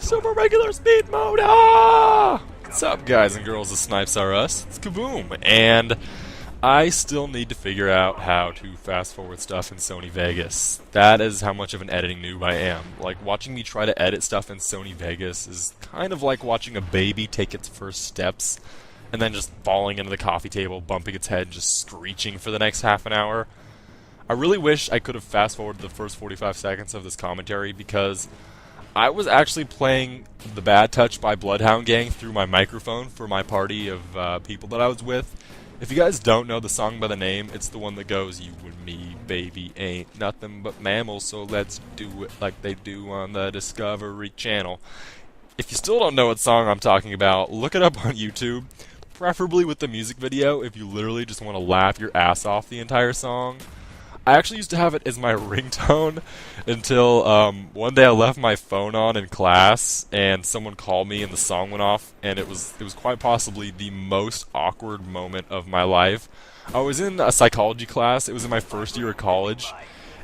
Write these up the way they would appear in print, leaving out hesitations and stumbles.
Super regular speed mode! Ah! What's up, guys and girls? The Snipes are us. It's KaBoom, and I still need to figure out how to fast forward stuff in Sony Vegas. That is how much of an editing noob I am. Like, watching me try to edit stuff in Sony Vegas is kind of like watching a baby take its first steps and then just falling into the coffee table, bumping its head, and just screeching for the next half an hour. I really wish I could have fast forwarded the first 45 seconds of this commentary because I was actually playing The Bad Touch by Bloodhound Gang through my microphone for my party of people that I was with. If you guys don't know the song by the name, it's the one that goes, "You and me, baby, ain't nothing but mammals, so let's do it like they do on the Discovery Channel." If you still don't know what song I'm talking about, look it up on YouTube, preferably with the music video if you literally just want to laugh your ass off the entire song. I actually used to have it as my ringtone until one day I left my phone on in class and someone called me and the song went off, and it was quite possibly the most awkward moment of my life. I was in a psychology class. It was in my first year of college,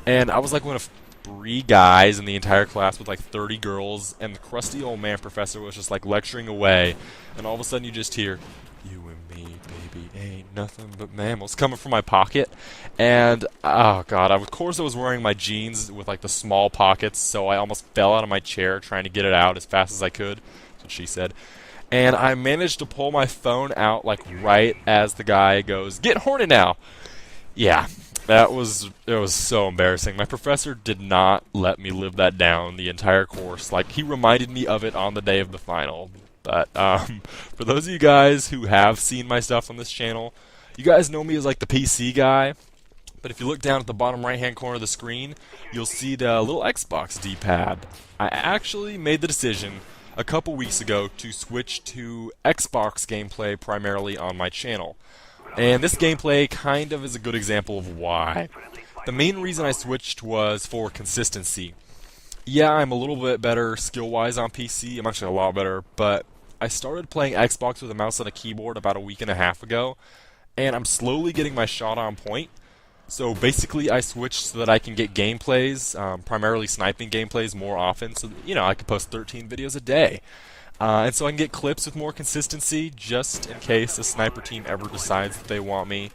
and I was like one of 3 guys in the entire class with like 30 girls, and the crusty old man professor was just like lecturing away, and all of a sudden you just hear, "You and me, baby, ain't nothing but mammals," coming from my pocket. And oh god, of course I was wearing my jeans with like the small pockets, so I almost fell out of my chair trying to get it out as fast as I could. That's what she said. And I managed to pull my phone out like right as the guy goes, "Get horny now." Yeah, it was so embarrassing. My professor did not let me live that down the entire course. Like, he reminded me of it on the day of the final. But for those of you guys who have seen my stuff on this channel, you guys know me as like the PC guy. But if you look down at the bottom right hand corner of the screen, you'll see the little Xbox D-pad. I actually made the decision a couple weeks ago to switch to Xbox gameplay primarily on my channel. And this gameplay kind of is a good example of why. The main reason I switched was for consistency. Yeah, I'm a little bit better skill-wise on PC. I'm actually a lot better, but I started playing Xbox with a mouse and a keyboard about a week and a half ago, and I'm slowly getting my shot on point. So basically, I switched so that I can get gameplays, primarily sniping gameplays, more often, so that, I could post 13 videos a day. And so I can get clips with more consistency, just in case a sniper team ever decides that they want me.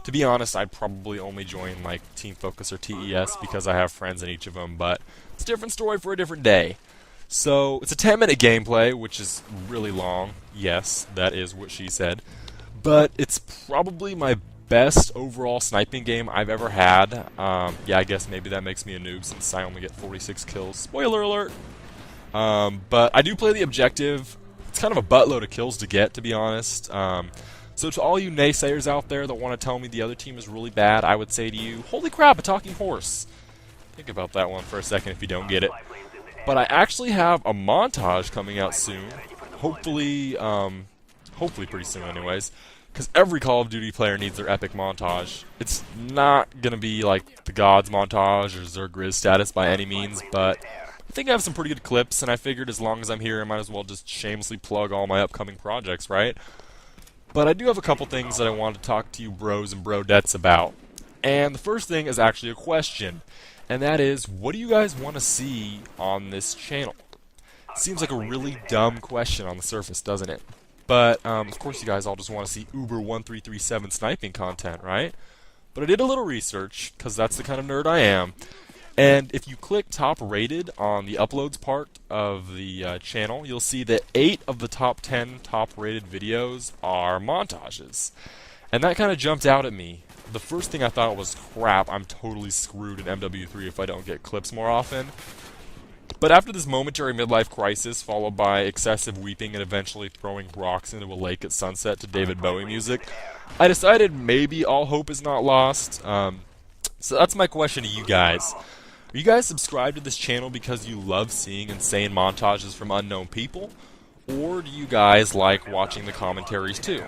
To be honest, I'd probably only join like Team Focus or TES because I have friends in each of them, but it's a different story for a different day. So it's a 10-minute gameplay, which is really long. Yes, that is what she said. But it's probably my best overall sniping game I've ever had. Yeah, I guess maybe that makes me a noob since I only get 46 kills. Spoiler alert! But I do play the objective. It's kind of a buttload of kills to get, to be honest. So to all you naysayers out there that want to tell me the other team is really bad, I would say to you, holy crap, a talking horse. Think about that one for a second if you don't get it. But I actually have a montage coming out soon. Hopefully pretty soon anyways. Because every Call of Duty player needs their epic montage. It's not going to be like the Gods montage or Zergriz status by any means, but I think I have some pretty good clips, and I figured as long as I'm here, I might as well just shamelessly plug all my upcoming projects, right? But I do have a couple things that I want to talk to you bros and brodettes about. And the first thing is actually a question, and that is, what do you guys want to see on this channel? Seems like a really dumb question on the surface, doesn't it? But, of course you guys all just want to see Uber 1337 sniping content, right? But I did a little research, because that's the kind of nerd I am. And if you click top rated on the uploads part of the channel, you'll see that 8 of the top 10 top rated videos are montages. And that kind of jumped out at me. The first thing I thought was, crap, I'm totally screwed in MW3 if I don't get clips more often. But after this momentary midlife crisis, followed by excessive weeping and eventually throwing rocks into a lake at sunset to David Bowie music, I decided maybe all hope is not lost. So that's my question to you guys. Are you guys subscribed to this channel because you love seeing insane montages from unknown people? Or do you guys like watching the commentaries too?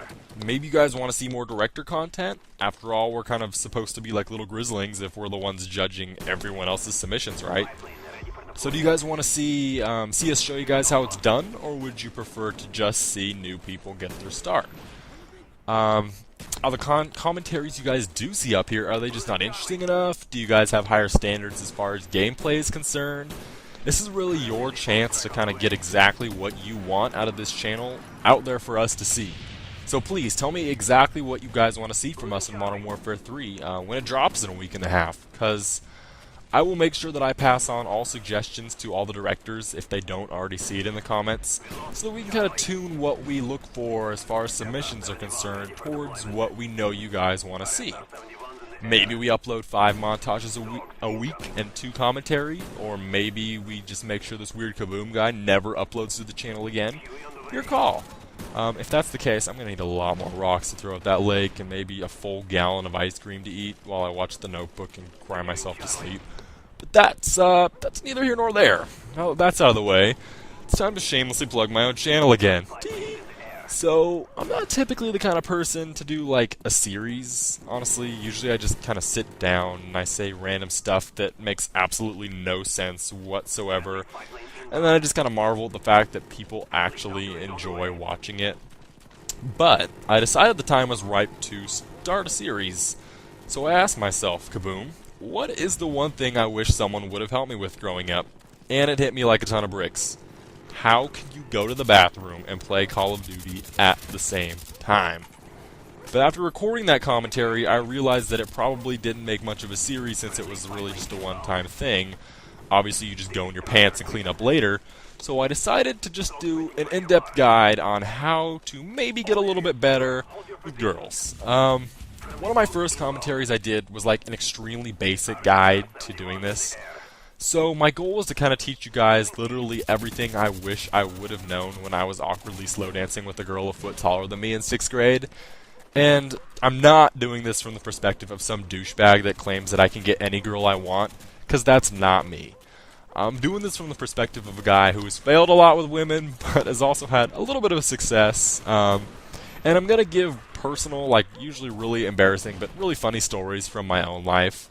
Maybe you guys want to see more director content? After all, we're kind of supposed to be like little grizzlings if we're the ones judging everyone else's submissions, right? So do you guys want to see us show you guys how it's done, or would you prefer to just see new people get their start? Are the commentaries you guys do see up here, are they just not interesting enough? Do you guys have higher standards as far as gameplay is concerned? This is really your chance to kind of get exactly what you want out of this channel out there for us to see. So please, tell me exactly what you guys want to see from us in Modern Warfare 3 when it drops in a week and a half, because I will make sure that I pass on all suggestions to all the directors if they don't already see it in the comments, so that we can kind of tune what we look for as far as submissions are concerned towards what we know you guys want to see. Maybe we upload 5 montages a week and 2 commentary, or maybe we just make sure this weird KaBoom guy never uploads to the channel again. Your call. If that's the case, I'm going to need a lot more rocks to throw at that lake and maybe a full gallon of ice cream to eat while I watch The Notebook and cry myself to sleep. But that's neither here nor there. Now that that's out of the way, it's time to shamelessly plug my own channel again. So, I'm not typically the kind of person to do, like, a series, honestly. Usually I just kind of sit down and I say random stuff that makes absolutely no sense whatsoever. And then I just kind of marvel at the fact that people actually enjoy watching it. But, I decided the time was ripe to start a series. So I asked myself, KaBoom, what is the one thing I wish someone would have helped me with growing up? And it hit me like a ton of bricks. How can you go to the bathroom and play Call of Duty at the same time? But after recording that commentary, I realized that it probably didn't make much of a series since it was really just a one-time thing. Obviously, you just go in your pants and clean up later. So I decided to just do an in-depth guide on how to maybe get a little bit better with girls. One of my first commentaries I did was like an extremely basic guide to doing this. So my goal was to kind of teach you guys literally everything I wish I would have known when I was awkwardly slow dancing with a girl a foot taller than me in 6th grade. And I'm not doing this from the perspective of some douchebag that claims that I can get any girl I want, because that's not me. I'm doing this from the perspective of a guy who has failed a lot with women, but has also had a little bit of success. And I'm going to give personal, like usually really embarrassing, but really funny stories from my own life.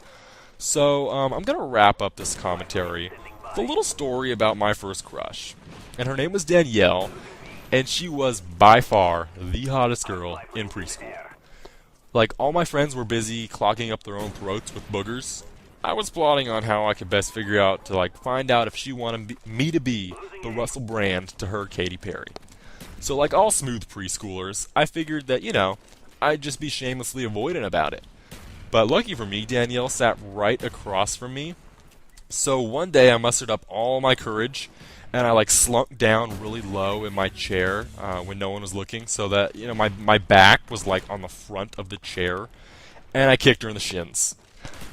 So, I'm going to wrap up this commentary with a little story about my first crush. And her name was Danielle, and she was by far the hottest girl in preschool. Like, all my friends were busy clogging up their own throats with boogers. I was plotting on how I could best figure out to, like, find out if she wanted me to be the Russell Brand to her Katy Perry. So, like all smooth preschoolers, I figured that, you know, I'd just be shamelessly avoidant about it. But lucky for me, Danielle sat right across from me. So one day I mustered up all my courage, and I like slunk down really low in my chair when no one was looking, so that, you know, my back was like on the front of the chair, and I kicked her in the shins.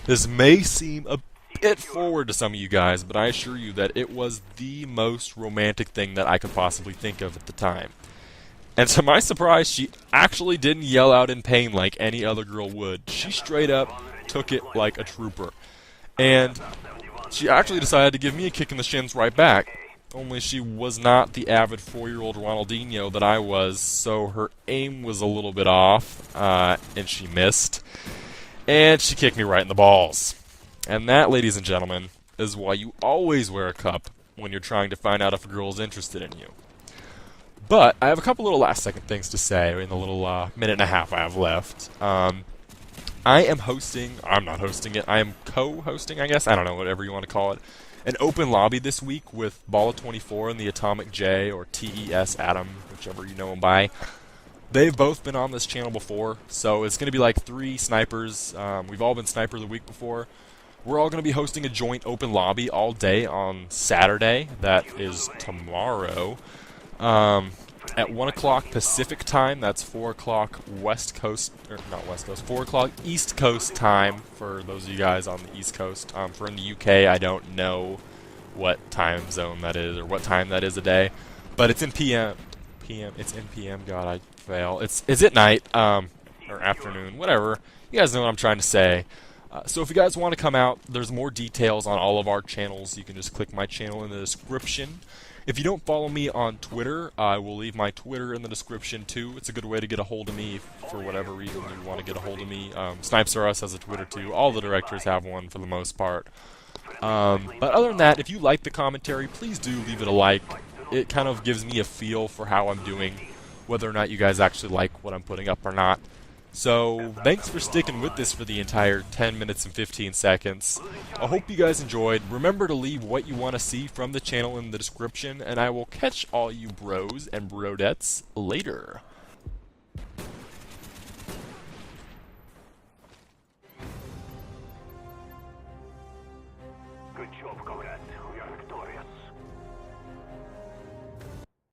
This may seem a bit forward to some of you guys, but I assure you that it was the most romantic thing that I could possibly think of at the time. And to my surprise, she actually didn't yell out in pain like any other girl would. She straight up took it like a trooper. And she actually decided to give me a kick in the shins right back. Only she was not the avid 4-year-old Ronaldinho that I was, so her aim was a little bit off, and she missed. And she kicked me right in the balls. And that, ladies and gentlemen, is why you always wear a cup when you're trying to find out if a girl is interested in you. But I have a couple little last-second things to say in the little minute and a half I have left. I am hosting, I'm not hosting it, I am co-hosting, I guess, I don't know, whatever you want to call it, an open lobby this week with Balla24 and the Atomic J, or TES Adam, whichever you know him by. They've both been on this channel before, so it's going to be like 3 snipers. We've all been Sniper of the Week before. We're all going to be hosting a joint open lobby all day on Saturday, that is tomorrow. At 1 o'clock Pacific time, that's 4 o'clock West Coast, or not West Coast, 4 o'clock East Coast time for those of you guys on the East Coast. For in the UK, I don't know what time zone that is, or what time that is a day, but it's in PM, it's in PM, God, I fail. It's at night, or afternoon, whatever. You guys know what I'm trying to say. So if you guys want to come out, there's more details on all of our channels. You can just click my channel in the description. If you don't follow me on Twitter, I will leave my Twitter in the description too. It's a good way to get a hold of me if, for whatever reason, you want to get a hold of me. Snipes R Us has a Twitter too. All the directors have one for the most part. But other than that, if you like the commentary, please do leave it a like. It kind of gives me a feel for how I'm doing, whether or not you guys actually like what I'm putting up or not. So, thanks for sticking with this for the entire 10 minutes and 15 seconds. I hope you guys enjoyed. Remember to leave what you want to see from the channel in the description, and I will catch all you bros and brodettes later. Good job, comrade. We